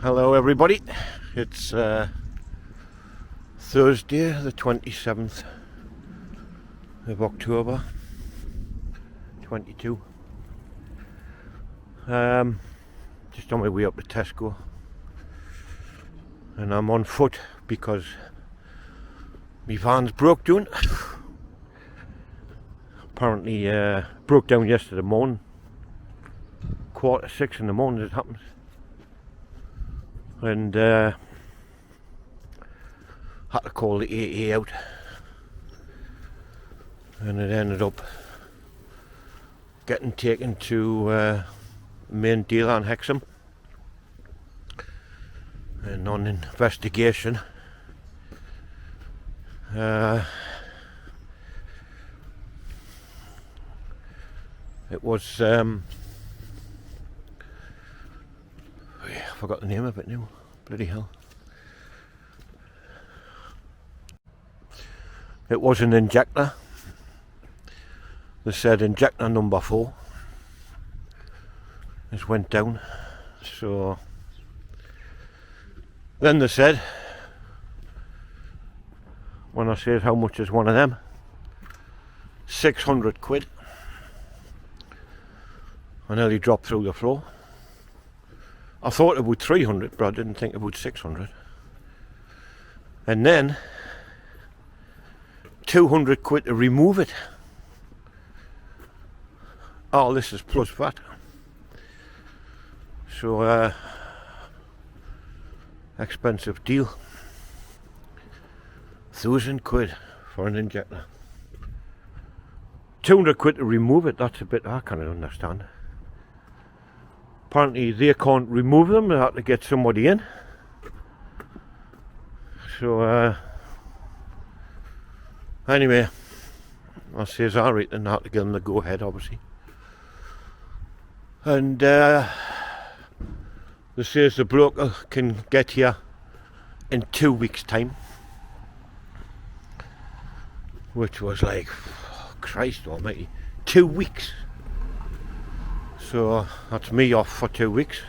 Hello everybody, it's Thursday the 27th of October 22. Just on my way up to Tesco, and I'm on foot because my van's broke down. Apparently broke down yesterday morning, 5:45 in the morning it happens. And had to call the AA out, and it ended up getting taken to main dealer in Hexham, and on investigation it was I forgot the name of it now. Bloody hell. It was an injector. They said injector number 4 just went down. So then they said, when I said how much is one of them, 600 quid. I nearly dropped through the floor. I thought about 300, but I didn't think about 600. And then 200 quid to remove it. All this is plus VAT. So expensive deal. 1,000 quid for an injector. 200 quid to remove it, that's a bit I can't understand. Apparently they can't remove them, they have to get somebody in. So anyway, I says alright, and I have to give them the go ahead obviously. And they says the bloke can get here in 2 weeks time. Which was like, oh, Christ almighty, 2 weeks. So that's me off for 2 weeks.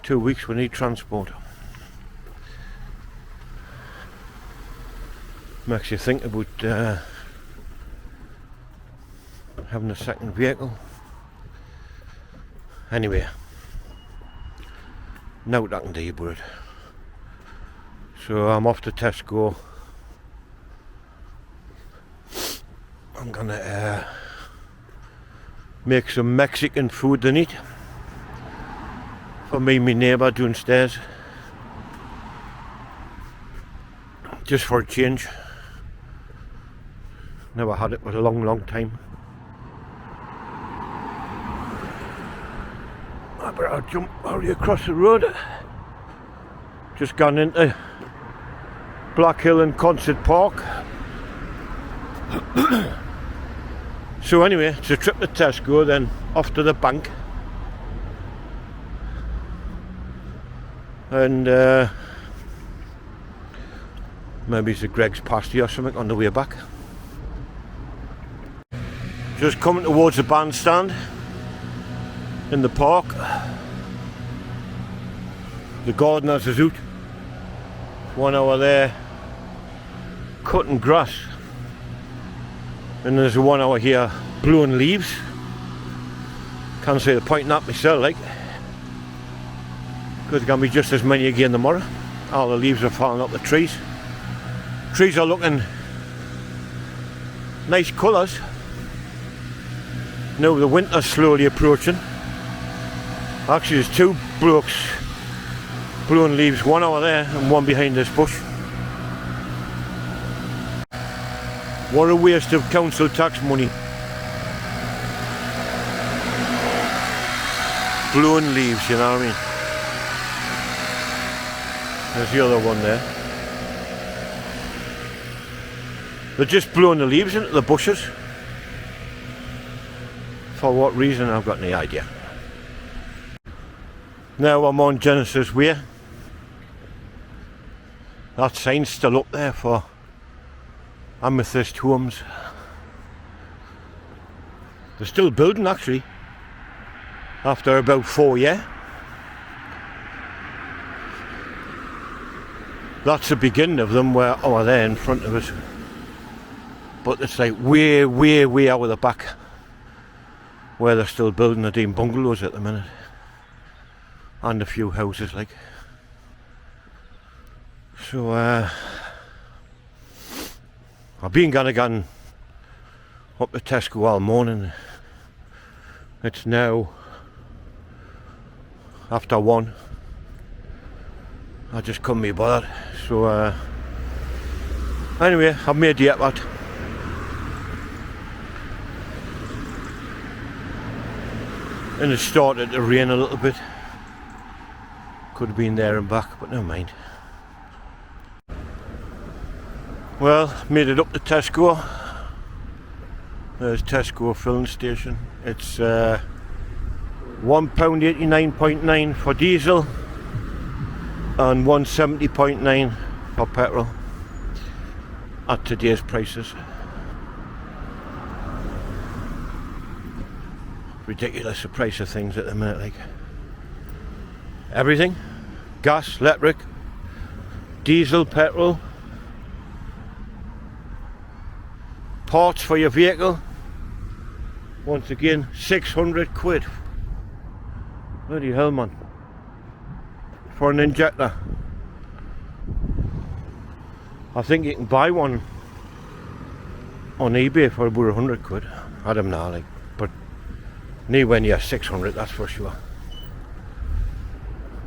2 weeks we need transport. Makes you think about having a second vehicle. Anyway, now what I can do about it. So I'm off to Tesco. I'm gonna make some Mexican food to eat for me and my neighbour downstairs, just for a change. Never had it for a long time. I better jump already across the road. Just gone into Black Hill and Concert Park. So anyway, it's a trip to Tesco, then off to the bank, and maybe it's a Greg's pasty or something on the way back. Just coming towards the bandstand in the park. The gardeners is out. 1 hour there cutting grass. And there's a 1 hour here blowing leaves. Can't say the point at myself, like. Because there's going to be just as many again tomorrow. All the leaves are falling off the trees. Trees are looking nice colours. Now the winter's slowly approaching. Actually there's 2 blokes blowing leaves, 1 hour there and one behind this bush. What a waste of council tax money. Blowing leaves, you know what I mean? There's the other one there. They're just blowing the leaves into the bushes. For what reason, I've got no idea. Now I'm on Genesis Way. That sign's still up there for Amethyst Homes. They're still building actually. after about 4 years. That's the beginning of them where they're in front of us. But it's like way out of the back where they're still building the damn bungalows at the minute. And a few houses like. So I've been gone up to Tesco all morning. It's now after 1. I just couldn't be bothered. So anyway, I've made the effort. And it started to rain a little bit. Could have been there and back, but never mind. Well, made it up to Tesco. There's Tesco filling station. It's £1.89.9 for diesel and £1.70.9 for petrol at today's prices. Ridiculous the price of things at the minute, like everything, gas, electric, diesel, petrol, parts for your vehicle. Once again, 600 quid. Bloody hell, man. For an injector. I think you can buy one on eBay for about 100 quid. I don't know, like, but nowhere near 600, that's for sure.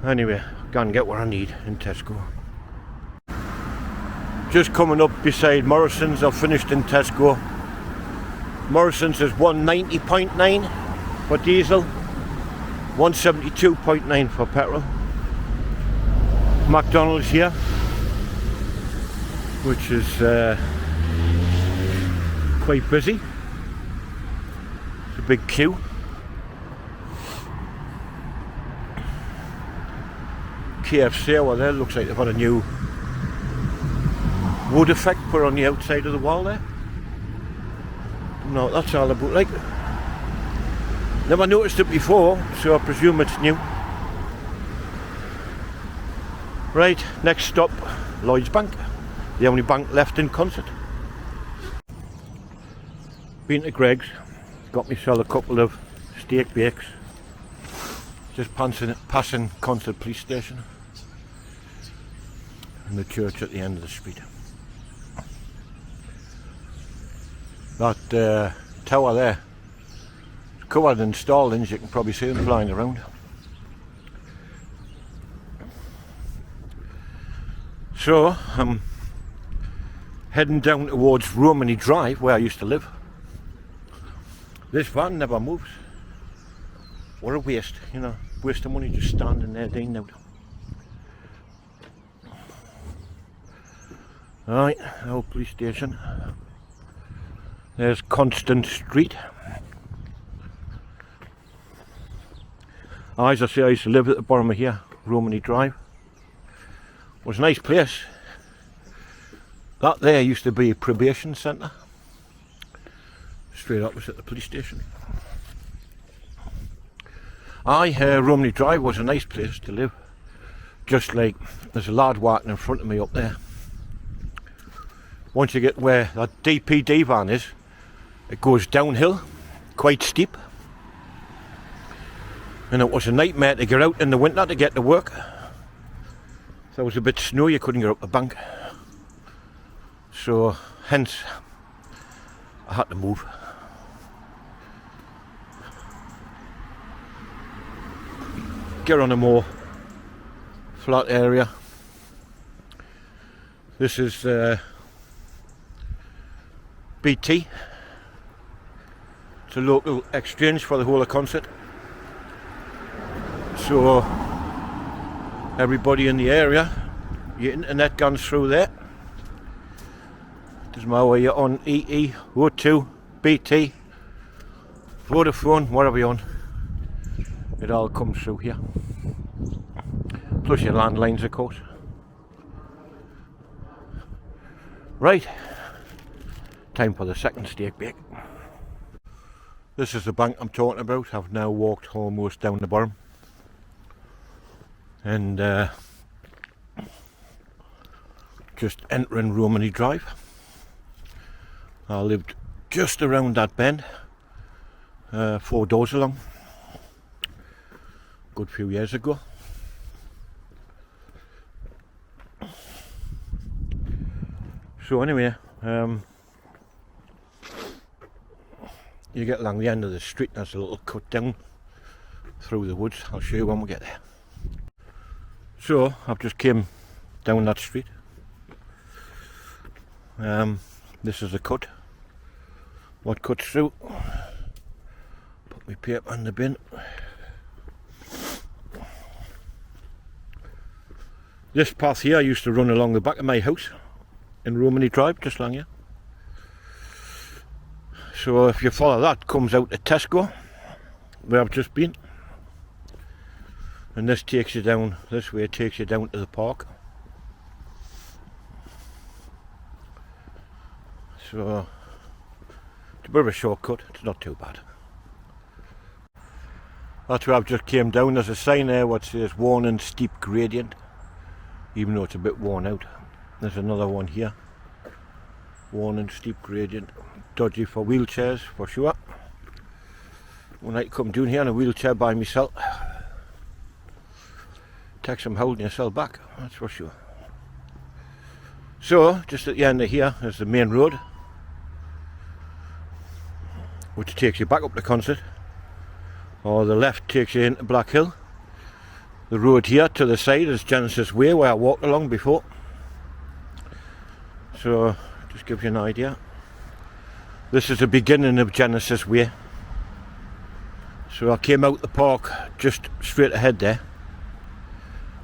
Anyway, go and get what I need in Tesco. Just coming up beside Morrison's. I've finished in Tesco. Morrison's is 190.9 for diesel, 172.9 for petrol. McDonald's here, which is quite busy. It's a big queue. KFC over there, looks like they've got a new wood effect put on the outside of the wall there. No, that's all about, like. Never noticed it before, so I presume it's new. Right, next stop, Lloyd's Bank. The only bank left in Concert. Been to Greg's, got myself a couple of steak bakes. Just passing Concert police station. And the church at the end of the street. That tower there is covered in starlings. You can probably see them flying around. So I'm heading down towards Romany Drive, where I used to live. This van never moves. What a waste, you know, waste of money just standing there doing out. Right, old police station. There's Constant Street. As I say, I used to live at the bottom of here, Romany Drive. It was a nice place. That there used to be a probation centre, straight opposite the police station. Romany Drive was a nice place to live. Just like, there's a lad walking in front of me up there. Once you get where that DPD van is, it goes downhill, quite steep. And it was a nightmare to get out in the winter to get to work. If there was a bit of snow, you couldn't get up the bank. So, hence, I had to move. Get on a more flat area. This is BT. It's a local exchange for the whole of Concert. So everybody in the area, your internet goes through there. Doesn't matter whether you're on EE, O2, BT, Vodafone, whatever you're on, it all comes through here. Plus your landlines, of course. Right, time for the second steak bake. This is the bank I'm talking about. I've now walked almost down the bottom. And just entering Romany Drive. I lived just around that bend, 4 doors along, good few years ago. So anyway, you get along the end of the street, there's a little cut down through the woods. I'll show you when we get there. So I've just came down that street. This is a cut. What cuts through? Put my paper in the bin. This path here used to run along the back of my house in Romany Drive, just along here. So if you follow that, comes out to Tesco, where I've just been. And this takes you down, this way takes you down to the park. So it's a bit of a shortcut, it's not too bad. That's where I've just came down. There's a sign there what says warning steep gradient, even though it's a bit worn out. There's another one here, warning steep gradient, dodgy for wheelchairs for sure. When I come down here in a wheelchair by myself, takes some holding yourself back, that's for sure. So just at the end of here is the main road, which takes you back up the concert, or the left takes you into Black Hill. The road here to the side is Genesis Way, where I walked along before. So just gives you an idea. This is the beginning of Genesis Way. So I came out the park just straight ahead there,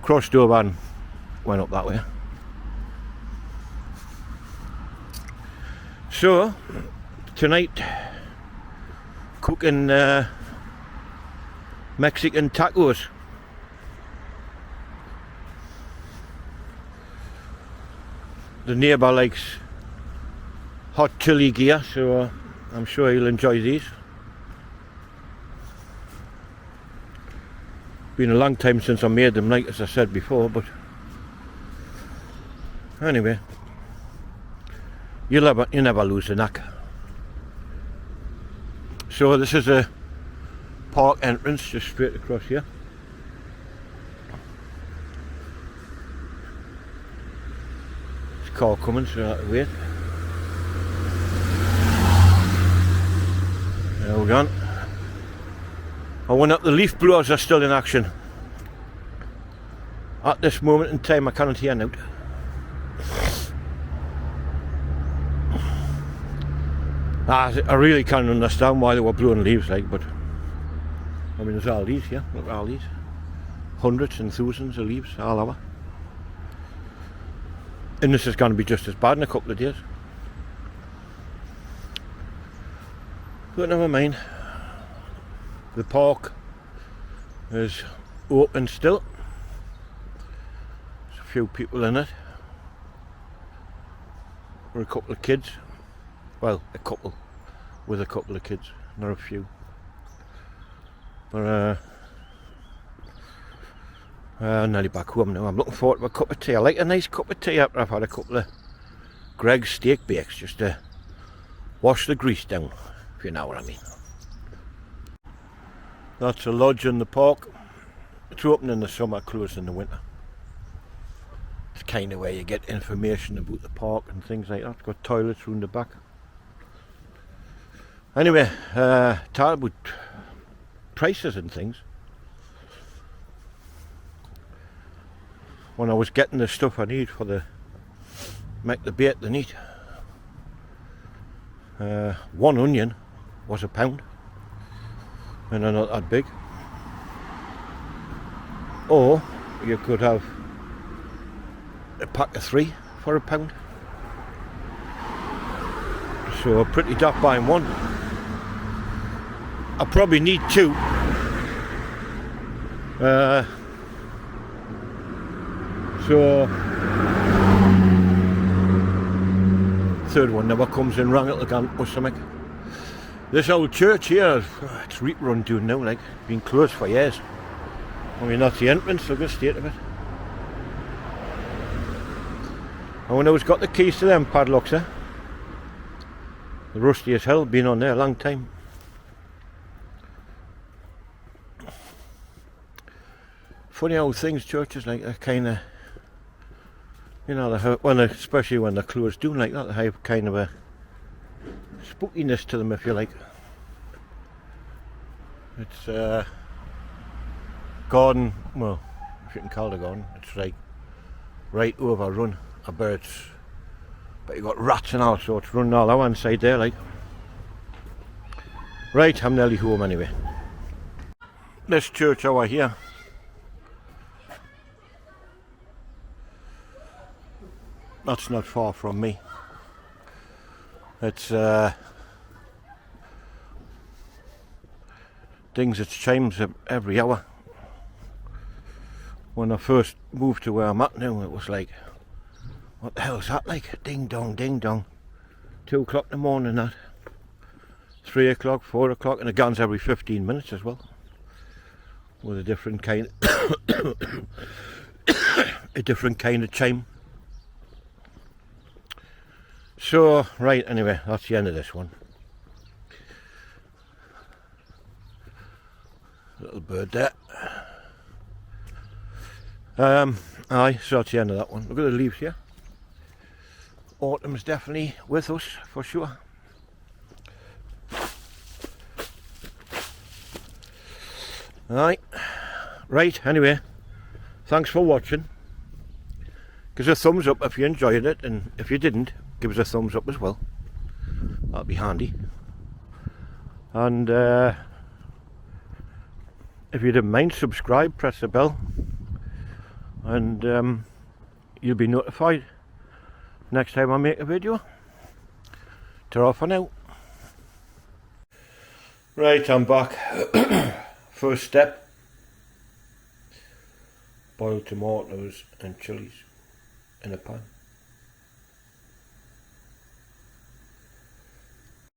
crossed over and went up that way. So tonight, cooking Mexican tacos. The neighbour likes hot chili gear, so I'm sure he'll enjoy these. Been a long time since I made them, like as I said before, but anyway, you never lose the knack. So this is a park entrance just straight across here. There's a car coming, so I have to wait. There we go. I wonder if the leaf blowers are still in action. At this moment in time I cannot hear now. I really can't understand why they were blowing leaves like, but I mean there's all these here, look at all these. Hundreds and thousands of leaves all over. And this is going to be just as bad in a couple of days. But never mind. The park is open still. There's a few people in it. Or a couple of kids. Well, a couple with a couple of kids, not a few. But nearly back home now. I'm looking forward to a cup of tea. I like a nice cup of tea after I've had a couple of Greg's steak bakes, just to wash the grease down, if you know what I mean. That's a lodge in the park. It's open in the summer, closed in the winter. It's kind of where you get information about the park and things like that. It's got toilets round the back. Anyway, talk about prices and things. When I was getting the stuff I need for make the bait they need, one onion was £1, and they're not that big. Or you could have a pack of 3 for £1. So pretty daft buying one. I probably need 2. So third one never comes in wrong, it'll go or something. This old church here, it's run down now, like, been closed for years. I mean, that's the entrance, look at the state of it. I wonder who's got the keys to them padlocks, eh? The rusty as hell, been on there a long time. Funny how things, churches like that kind of, you know, especially when they're closed down like that, they have kind of a spookiness to them, if you like. It's garden, well, if you can call it a garden, it's like right overrun of birds. But you got rats and all sorts running all over inside there, like. Right, I'm nearly home anyway. This church over here, that's not far from me. It's dings its chimes every hour. When I first moved to where I'm at now, it was like, what the hell is that like? Ding dong. 2 o'clock in the morning, that. 3 o'clock, 4 o'clock, and it guns every 15 minutes as well. With a different kind of chime. So, right, anyway, that's the end of this one. Little bird there. Aye, so that's the end of that one. Look at the leaves here. Autumn's definitely with us, for sure. Aye. Right, anyway, thanks for watching. Give us a thumbs up if you enjoyed it, and if you didn't, give us a thumbs up as well. That'll be handy. And if you didn't mind, subscribe, press the bell, and you'll be notified next time I make a video. Ta-ra for now. Right, I'm back. First step, boiled tomatoes and chilies in a pan.